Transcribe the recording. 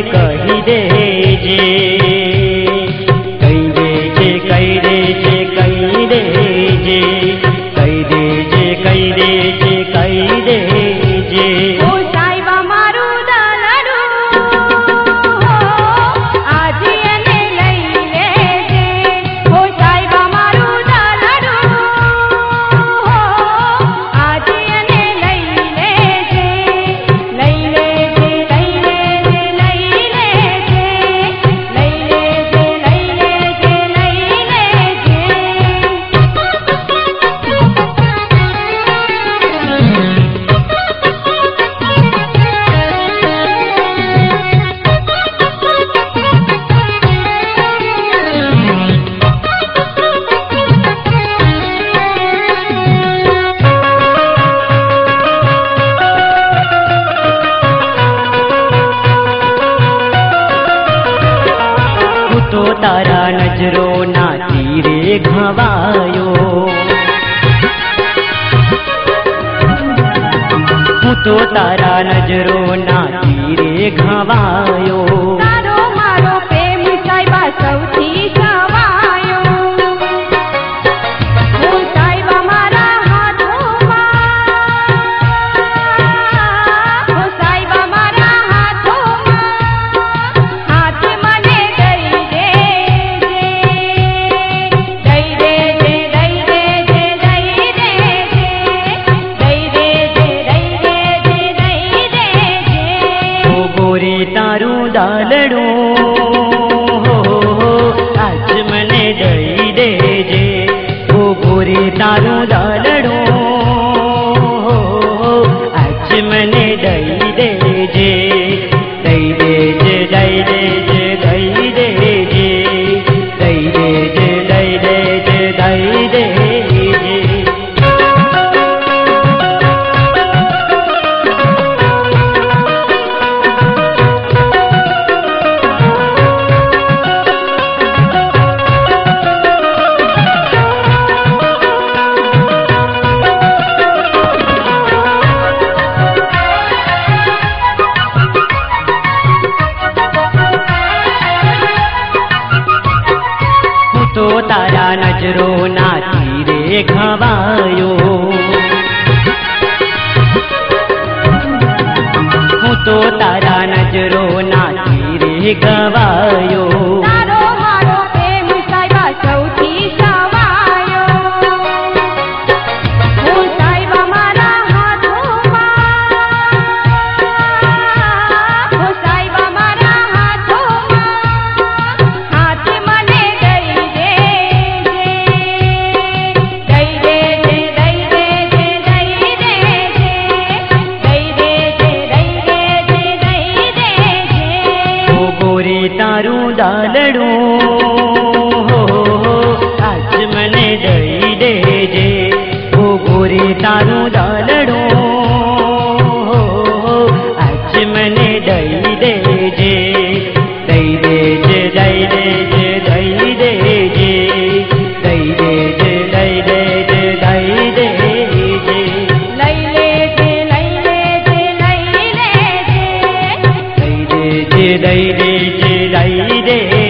कही देजे कही देजे कही देजे कही देजे कही देजे कही देजे कही देजे ओ साईबा मारू दालडू आज એને લઈ લેજે ओ साईबा मारू दालडू आज એને લઈ લેજે લઈ લેજે લઈ લેજે લઈ લેજે લઈ લેજે લઈ લેજે तो तारा नजरो ना तीरे घवायो हूँ तो तारा नजरो ना तीरे घवायो તારો મારો પ્રેમ સાઈબા સૌથી સવાયો ઓ સાઈબા મારા હાથોમાં ઓ સાઈબા મારા હાથોમાં હાથ મને દઈ દેજે દઈ દેજે દઈ દેજે દઈ દેજે દઈ દેજે દઈ દેજે દઈ દેજે ओ गोरी तारू दालडू आज मने दई देजे ओ गोरी तारू दालडू आज मने दई देजे दई देजे दई देजे दई देजे दई देजे दई देजे दई देजे हूँ तो तारा नजरो ना तीरे घवायो हूँ तो तारा नजरो ना तीरे घवायो તારો મારો પ્રેમ સાઈબા સૌથી સવાયો ઓ સાઈબા મારા હાથોમાં ઓ સાઈબા મારા હાથોમાં હાથ મને દઈ દેજે દઈ દેજે દઈ દેજે દઈ દેજે દઈ દેજે દઈ દેજે દઈ દેજે ओ गोरी तारू दालडू आज मने दई देजे ओ गोरी तारू दालडू आज मने दई देजे दई देजे दई देजे दई देजे दई देजे दई देजे दई देजे લઈ લેજે લઈ લેજે લઈ લેજે दई देजे दई देजे दई देजे